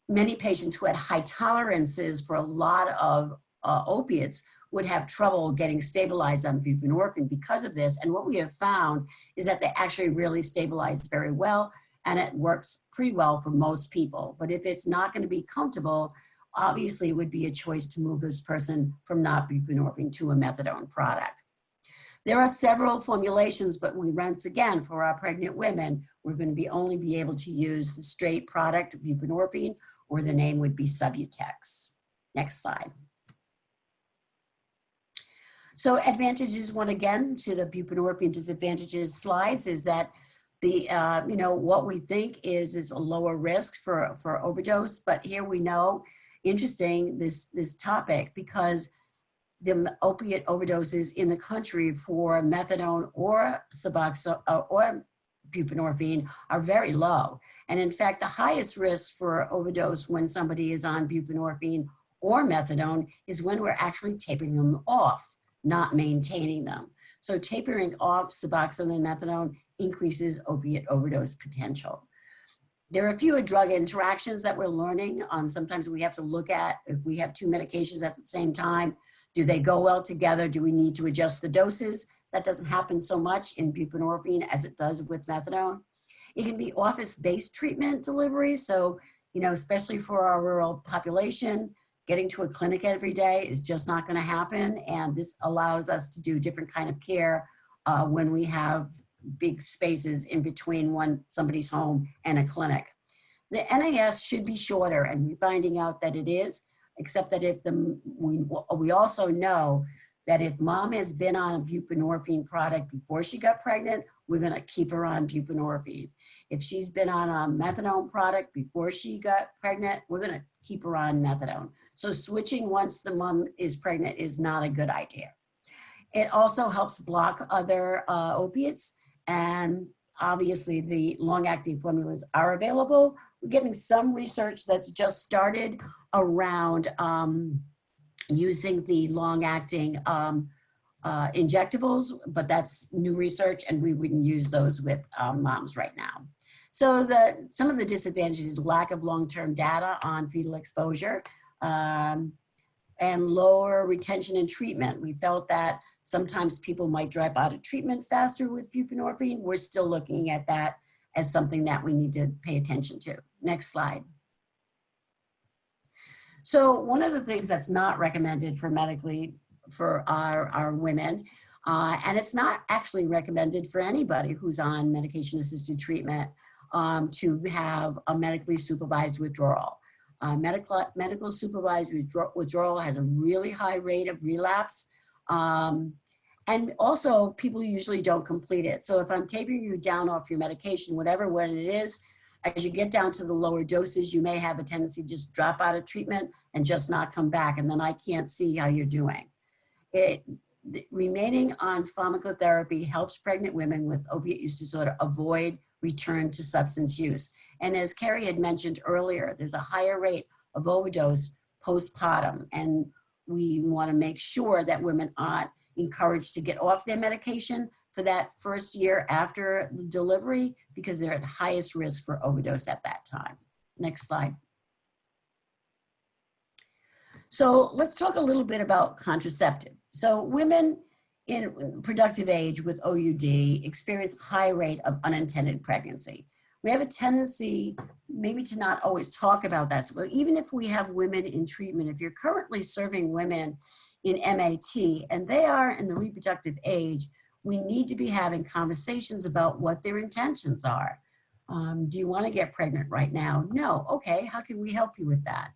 many patients who had high tolerances for a lot of opiates would have trouble getting stabilized on buprenorphine because of this. And what we have found is that they actually really stabilize very well, and it works pretty well for most people. But if it's not going to be comfortable, obviously it would be a choice to move this person from not buprenorphine to a methadone product. There are several formulations, but once again, for our pregnant women, we're going to only be able to use the straight product, buprenorphine, or the name would be Subutex. Next slide. So advantages, one again, to the buprenorphine disadvantages slides is that the, what we think is a lower risk for overdose, but here we know, interesting, this topic, because the opiate overdoses in the country for methadone or Suboxone or buprenorphine are very low. And in fact, the highest risk for overdose when somebody is on buprenorphine or methadone is when we're actually tapering them off, not maintaining them. So tapering off Suboxone and methadone increases opiate overdose potential. There are fewer drug interactions that we're learning. Sometimes we have to look at if we have two medications at the same time, do they go well together? Do we need to adjust the doses? That doesn't happen so much in buprenorphine as it does with methadone. It can be office-based treatment delivery. So, you know, especially for our rural population, getting to a clinic every day is just not going to happen. And this allows us to do different kind of care when we have big spaces in between somebody's home and a clinic. The NAS should be shorter, and we're finding out that it is, except that if we also know that if mom has been on a buprenorphine product before she got pregnant, we're going to keep her on buprenorphine. If she's been on a methadone product before she got pregnant, we're going to keep her on methadone. So switching once the mom is pregnant is not a good idea. It also helps block other opiates, and obviously the long-acting formulas are available. We're getting some research that's just started around using the long-acting injectables, but that's new research, and we wouldn't use those with moms right now. So some of the disadvantages is lack of long-term data on fetal exposure and lower retention in treatment. We felt that sometimes people might drop out of treatment faster with buprenorphine. We're still looking at that as something that we need to pay attention to. Next slide. So one of the things that's not recommended for medically for our women, and it's not actually recommended for anybody who's on medication-assisted treatment to have a medically supervised withdrawal. Medical supervised withdrawal has a really high rate of relapse. And also people usually don't complete it. So if I'm tapering you down off your medication, whatever when it is, as you get down to the lower doses, you may have a tendency to just drop out of treatment and just not come back. And then I can't see how you're doing. Remaining on pharmacotherapy helps pregnant women with opiate use disorder avoid return to substance use. And as Carrie had mentioned earlier, there's a higher rate of overdose postpartum. And we want to make sure that women aren't encouraged to get off their medication for that first year after the delivery because they're at highest risk for overdose at that time. Next slide. So let's talk a little bit about contraceptive. So women in productive age with OUD experience high rate of unintended pregnancy. We have a tendency maybe to not always talk about that. So even if we have women in treatment, if you're currently serving women in MAT and they are in the reproductive age, we need to be having conversations about what their intentions are. Do you want to get pregnant right now? No. Okay, how can we help you with that?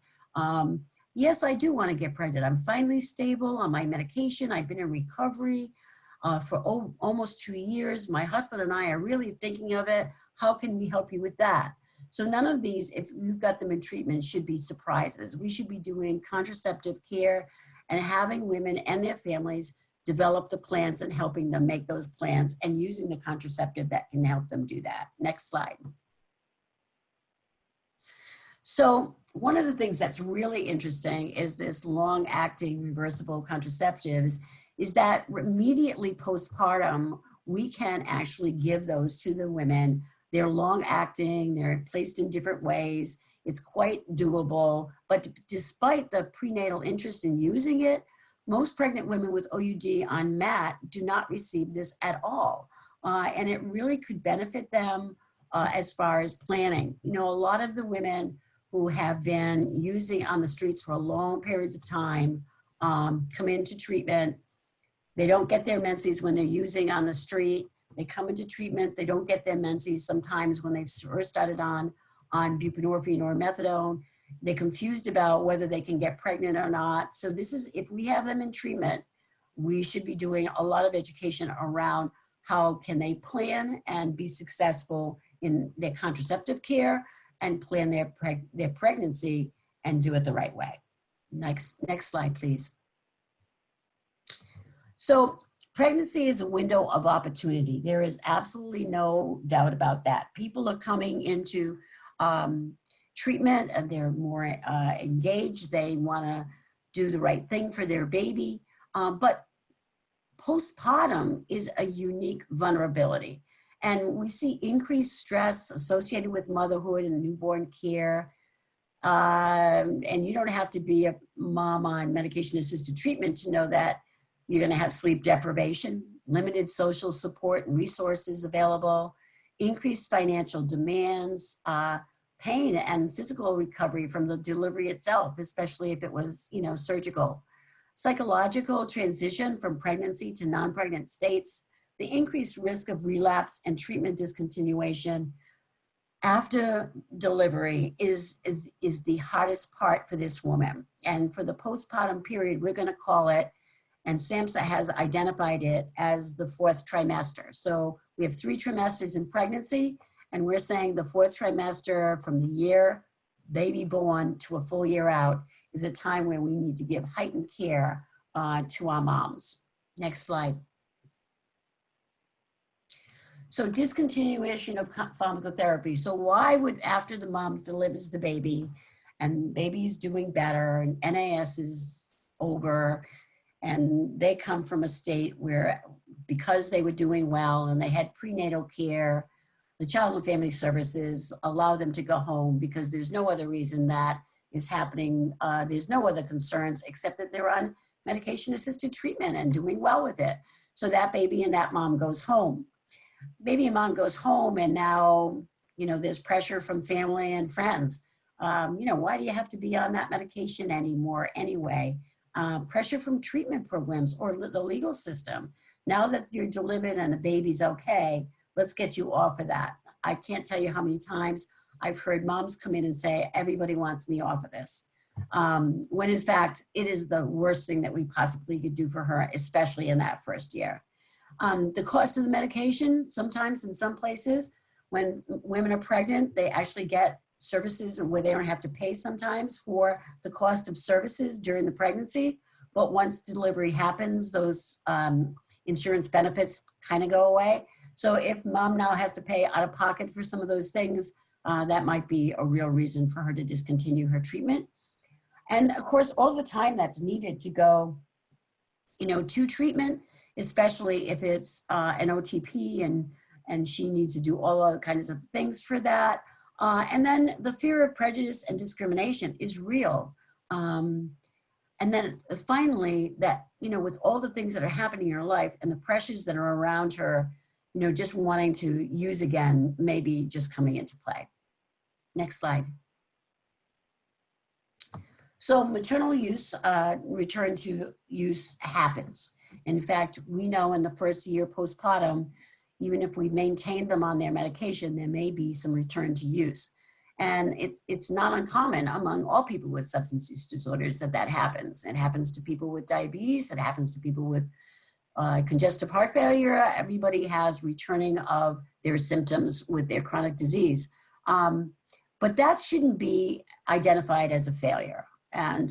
Yes, I do want to get pregnant. I'm finally stable on my medication. I've been in recovery for almost 2 years. My husband and I are really thinking of it. How can we help you with that? So none of these, if you've got them in treatment, should be surprises. We should be doing contraceptive care and having women and their families develop the plans and helping them make those plans and using the contraceptive that can help them do that. Next slide. So one of the things that's really interesting is this long-acting reversible contraceptives is that immediately postpartum, we can actually give those to the women. They're long-acting, they're placed in different ways. It's quite doable, but despite the prenatal interest in using it, most pregnant women with OUD on MAT do not receive this at all. And it really could benefit them as far as planning. You know, a lot of the women who have been using on the streets for long periods of time come into treatment. They don't get their menses when they're using on the street. They come into treatment, they don't get their menses sometimes when they've first started on buprenorphine or methadone. They're confused about whether they can get pregnant or not. So this is, if we have them in treatment, we should be doing a lot of education around how can they plan and be successful in their contraceptive care and plan their pregnancy and do it the right way. Next slide, please. So pregnancy is a window of opportunity. There is absolutely no doubt about that. People are coming into treatment and they're more engaged. They want to do the right thing for their baby. But postpartum is a unique vulnerability. And we see increased stress associated with motherhood and newborn care. And you don't have to be a mom on medication-assisted treatment to know that you're going to have sleep deprivation, limited social support and resources available. increased financial demands, pain and physical recovery from the delivery itself, especially if it was, surgical. Psychological transition from pregnancy to non-pregnant states, the increased risk of relapse and treatment discontinuation after delivery is the hardest part for this woman. And for the postpartum period, we're going to call it, and SAMHSA has identified it as the 4th trimester. So we have 3 trimesters in pregnancy, and we're saying the 4th trimester from the year baby born to a full year out is a time where we need to give heightened care to our moms. Next slide. So discontinuation of pharmacotherapy. So why would, after the mom delivers the baby and baby's doing better and NAS is over and they come from a state where, because they were doing well and they had prenatal care, the Child and Family Services allow them to go home because there's no other reason that is happening. There's no other concerns except that they're on medication-assisted treatment and doing well with it. So that baby and that mom goes home. Baby and mom goes home, and now, there's pressure from family and friends. Why do you have to be on that medication anymore anyway? Pressure from treatment programs or the legal system. Now that you're delivered and the baby's okay, let's get you off of that. I can't tell you how many times I've heard moms come in and say, everybody wants me off of this. When in fact, it is the worst thing that we possibly could do for her, especially in that first year. The cost of the medication, sometimes in some places, when women are pregnant, they actually get services where they don't have to pay sometimes for the cost of services during the pregnancy. But once delivery happens, those insurance benefits kind of go away. So if mom now has to pay out of pocket for some of those things, that might be a real reason for her to discontinue her treatment. And of course, all the time that's needed to go, to treatment, especially if it's an OTP and she needs to do all other kinds of things for that. And then the fear of prejudice and discrimination is real. And then finally, that, with all the things that are happening in her life and the pressures that are around her, just wanting to use again, maybe just coming into play. Next slide. So maternal use, return to use happens. In fact, we know in the first year postpartum, even if we maintain them on their medication, there may be some return to use. And it's not uncommon among all people with substance use disorders that happens. It happens to people with diabetes. It happens to people with congestive heart failure. Everybody has returning of their symptoms with their chronic disease. But that shouldn't be identified as a failure. And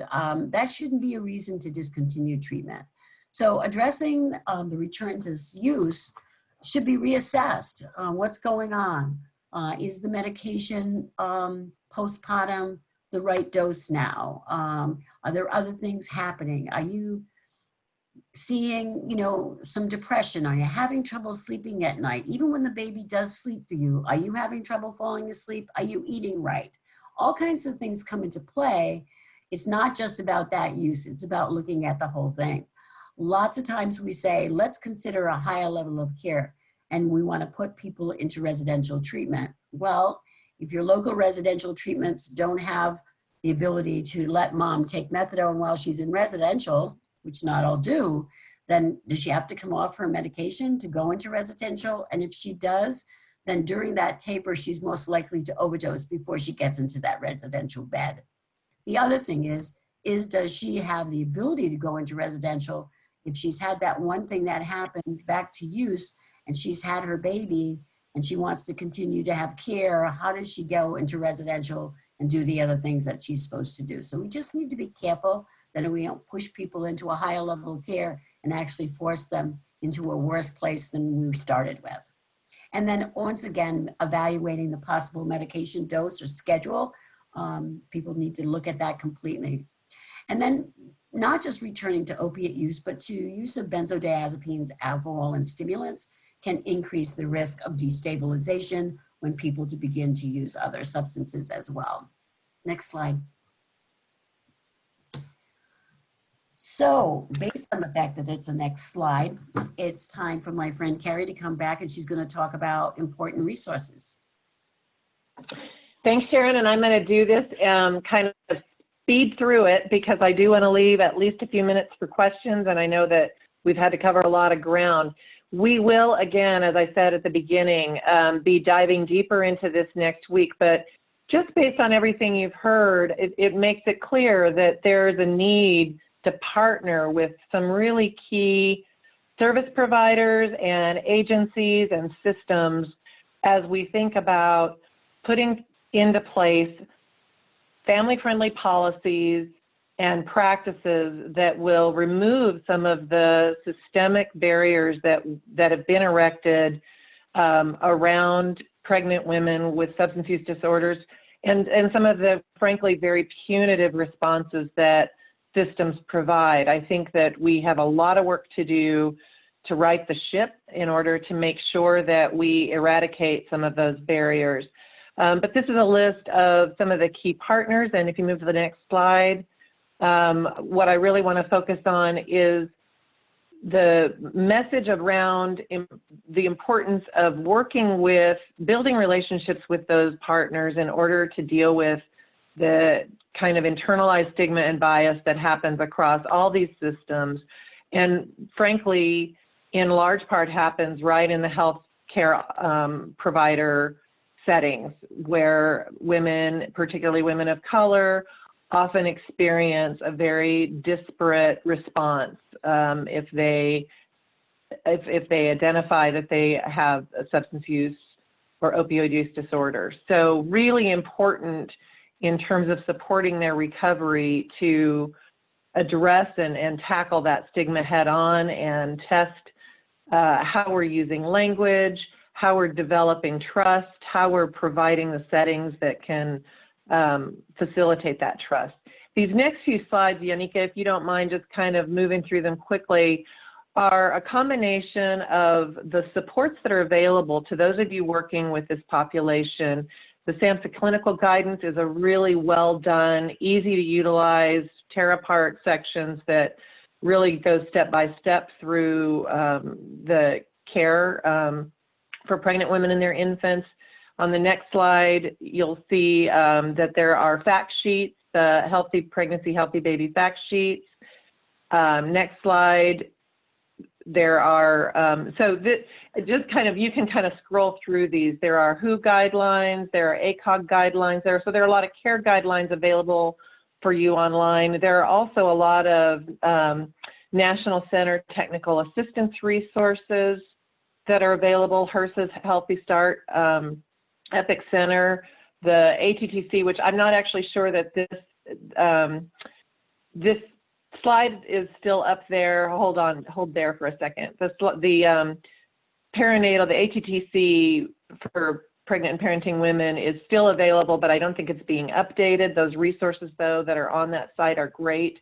that shouldn't be a reason to discontinue treatment. So addressing the return to use should be reassessed. What's going on? Is the medication postpartum the right dose now? Are there other things happening? Are you seeing, some depression? Are you having trouble sleeping at night? Even when the baby does sleep for you, are you having trouble falling asleep? Are you eating right? All kinds of things come into play. It's not just about that use. It's about looking at the whole thing. Lots of times we say, let's consider a higher level of care, and we want to put people into residential treatment. Well, if your local residential treatments don't have the ability to let mom take methadone while she's in residential, which not all do, then does she have to come off her medication to go into residential? And if she does, then during that taper, she's most likely to overdose before she gets into that residential bed. The other thing is does she have the ability to go into residential if she's had that one thing that happened back to use and she's had her baby and she wants to continue to have care? How does she go into residential and do the other things that she's supposed to do? So we just need to be careful that we don't push people into a higher level of care and actually force them into a worse place than we started with. And then once again, evaluating the possible medication dose or schedule. People need to look at that completely. And then not just returning to opiate use, but to use of benzodiazepines, alcohol, and stimulants can increase the risk of destabilization when people begin to use other substances as well. Next slide. So based on the fact that it's the next slide, it's time for my friend Carrie to come back, and she's going to talk about important resources. Thanks, Sharon, and I'm going to do this kind of speed through it because I do want to leave at least a few minutes for questions, and I know that we've had to cover a lot of ground. We will, again, as I said at the beginning, be diving deeper into this next week, but just based on everything you've heard, it makes it clear that there's a need to partner with some really key service providers and agencies and systems as we think about putting into place family-friendly policies and practices that will remove some of the systemic barriers that have been erected around pregnant women with substance use disorders and some of the, frankly, very punitive responses that systems provide. I think that we have a lot of work to do to right the ship in order to make sure that we eradicate some of those barriers. But this is a list of some of the key partners, and if you move to the next slide, what I really want to focus on is the message around the importance of working with, building relationships with those partners in order to deal with the kind of internalized stigma and bias that happens across all these systems, and frankly, in large part happens right in the healthcare provider settings where women, particularly women of color, often experience a very disparate response if they identify that they have a substance use or opioid use disorder. So really important in terms of supporting their recovery to address and tackle that stigma head on and test how we're using language, how we're developing trust, how we're providing the settings that can facilitate that trust. These next few slides, Yannicka, if you don't mind just kind of moving through them quickly, are a combination of the supports that are available to those of you working with this population. The SAMHSA clinical guidance is a really well done, easy to utilize, tear apart sections that really go step by step through the care for pregnant women and their infants. On the next slide, you'll see that there are fact sheets, the Healthy Pregnancy, Healthy Baby fact sheets. Next slide, there are, just kind of, you can kind of scroll through these. There are WHO guidelines, there are ACOG guidelines there. So there are a lot of care guidelines available for you online. There are also a lot of National Center Technical Assistance resources that are available, HRSA's Healthy Start, Epic Center, the ATTC, which I'm not actually sure that this slide is still up there. Hold there for a second. The perinatal, the ATTC for pregnant and parenting women is still available, but I don't think it's being updated. Those resources, though, that are on that site are great.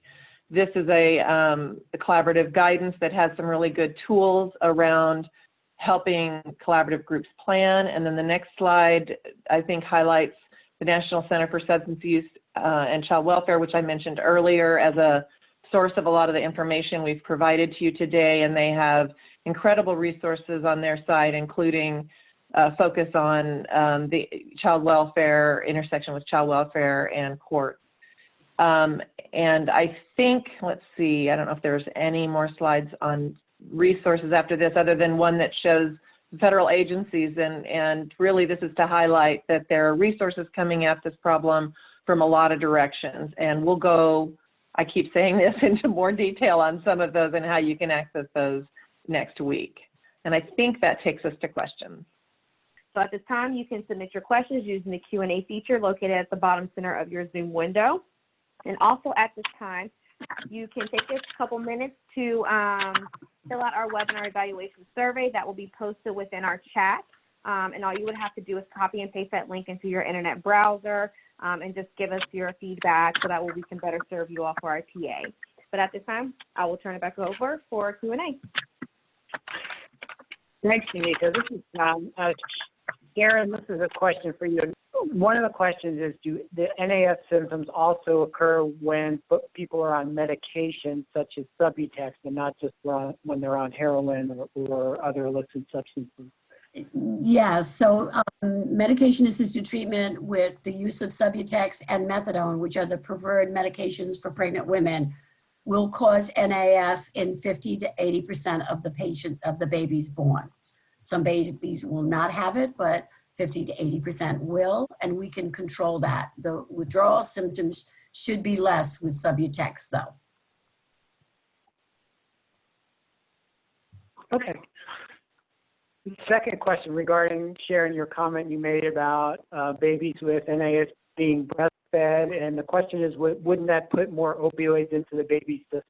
This is a collaborative guidance that has some really good tools around helping collaborative groups plan. And then the next slide, I think, highlights the National Center for Substance Use and Child Welfare, which I mentioned earlier as a source of a lot of the information we've provided to you today. And they have incredible resources on their site, including focus on the child welfare, intersection with child welfare and court. And I think, let's see, I don't know if there's any more slides on resources after this other than one that shows federal agencies, and really this is to highlight that there are resources coming at this problem from a lot of directions, and we'll go, I keep saying this, into more detail on some of those and how you can access those next week. And I think that takes us to questions. So at this time, you can submit your questions using the Q&A feature located at the bottom center of your Zoom window. And also at this time, you can take just a couple minutes to fill out our webinar evaluation survey that will be posted within our chat. And all you would have to do is copy and paste that link into your internet browser and just give us your feedback so that way we can better serve you all for our TA. But at this time, I will turn it back over for Q&A. Thanks, Yannicka. This is Aaron, this is a question for you. One of the questions is, do the NAS symptoms also occur when people are on medication such as Subutex and not just when they're on heroin or other illicit substances? Yeah, so medication-assisted treatment with the use of Subutex and methadone, which are the preferred medications for pregnant women, will cause NAS in 50 to 80% of the babies born. Some babies will not have it, but 50 to 80% will, and we can control that. The withdrawal symptoms should be less with Subutex, though. Okay. Second question regarding, Sharon, your comment you made about babies with NAS being breastfed, and the question is, wouldn't that put more opioids into the baby's system?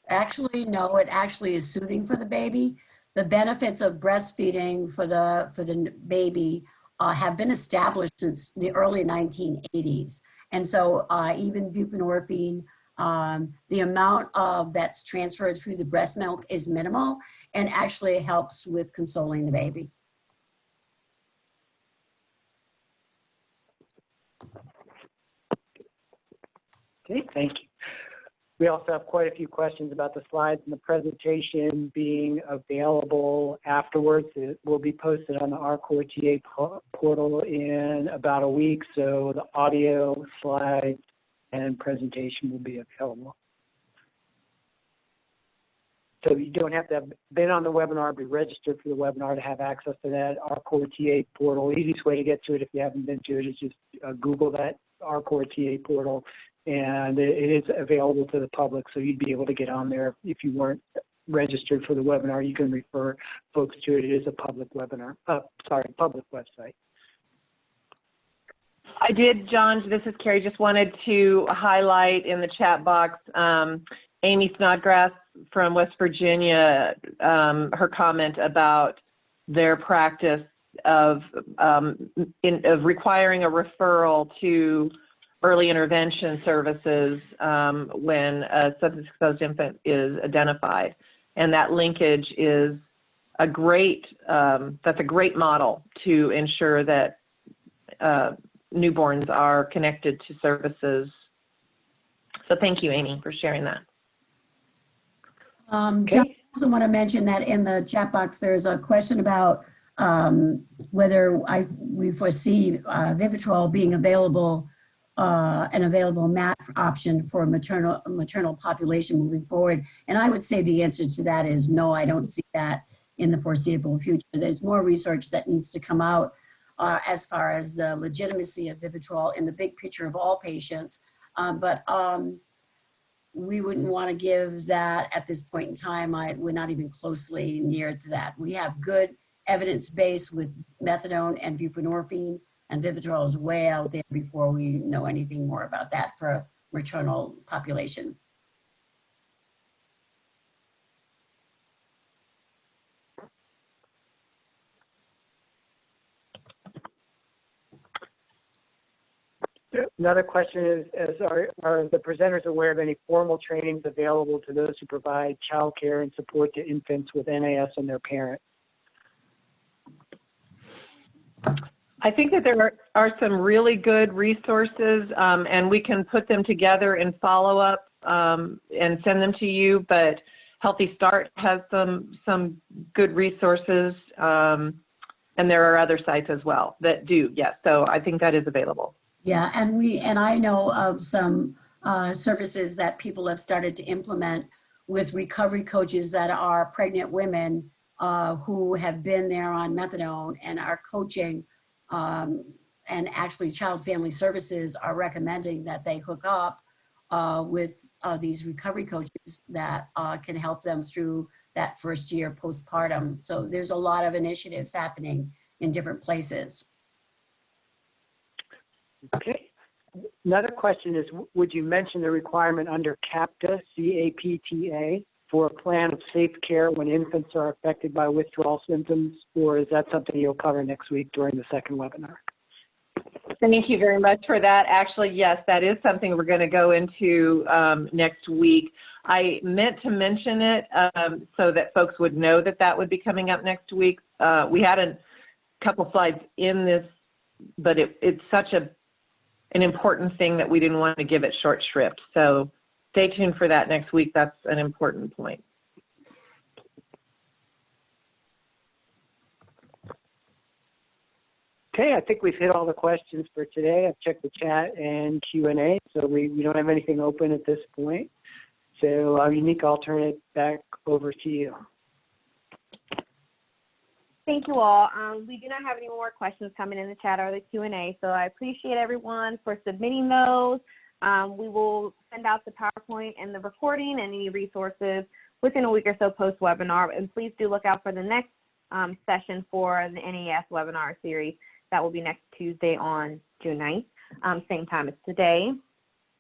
Actually, no, it actually is soothing for the baby. The benefits of breastfeeding for the baby have been established since the early 1980s. And so even buprenorphine, the amount of that's transferred through the breast milk is minimal and actually helps with consoling the baby. Okay, thank you. We also have quite a few questions about the slides and the presentation being available afterwards. It will be posted on the RCORE TA portal in about a week, so the audio, slides, and presentation will be available. So you don't have to have been on the webinar, be registered for the webinar to have access to that RCORE TA portal. The easiest way to get to it if you haven't been to it is just Google that RCORE TA portal, and it is available to the public, so you'd be able to get on there. If you weren't registered for the webinar, you can refer folks to it. It is a public webinar, public website. I did, John, this is Carrie, just wanted to highlight in the chat box, Amy Snodgrass from West Virginia, her comment about their practice of requiring a referral to early intervention services when a substance-exposed infant is identified. And that linkage is a great, that's a great model to ensure that newborns are connected to services. So thank you, Amy, for sharing that. John, I also want to mention that in the chat box, there's a question about whether we foresee Vivitrol being available, an available MAT option for maternal population moving forward. And I would say the answer to that is no, I don't see that in the foreseeable future. There's more research that needs to come out as far as the legitimacy of Vivitrol in the big picture of all patients. But we wouldn't want to give that at this point in time. We're not even closely near to that. We have good evidence base with methadone and buprenorphine, and Vivitrol is way out there before we know anything more about that for maternal population. Another question is are the presenters aware of any formal trainings available to those who provide child care and support to infants with NAS and their parents? I think that there are some really good resources, and we can put them together in follow-up and send them to you, but Healthy Start has some good resources, and there are other sites as well that do, yes. So I think that is available. Yeah, and I know of some services that people have started to implement with recovery coaches that are pregnant women who have been there on methadone and are coaching, and actually Child Family Services are recommending that they hook up with these recovery coaches that can help them through that first year postpartum. So there's a lot of initiatives happening in different places. Okay. Another question is, would you mention the requirement under CAPTA, C-A-P-T-A, for a plan of safe care when infants are affected by withdrawal symptoms, or is that something you'll cover next week during the second webinar? Thank you very much for that. Actually, yes, that is something we're going to go into next week. I meant to mention it so that folks would know that that would be coming up next week. We hadn't couple slides in this, but it's such an important thing that we didn't want to give it short shrift. So stay tuned for that next week. That's an important point. Okay, I think we've hit all the questions for today. I've checked the chat and Q&A, so we don't have anything open at this point. So, Unique, I'll turn it back over to you. Thank you all. We do not have any more questions coming in the chat or the Q&A, so I appreciate everyone for submitting those. We will send out the PowerPoint and the recording and any resources within a week or so post-webinar, and please do look out for the next session for the NAS webinar series. That will be next Tuesday on June 9th, same time as today.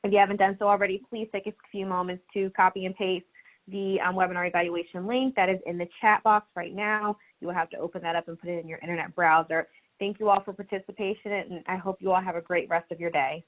If you haven't done so already, please take a few moments to copy and paste the webinar evaluation link that is in the chat box right now. You will have to open that up and put it in your internet browser. Thank you all for participation, and I hope you all have a great rest of your day.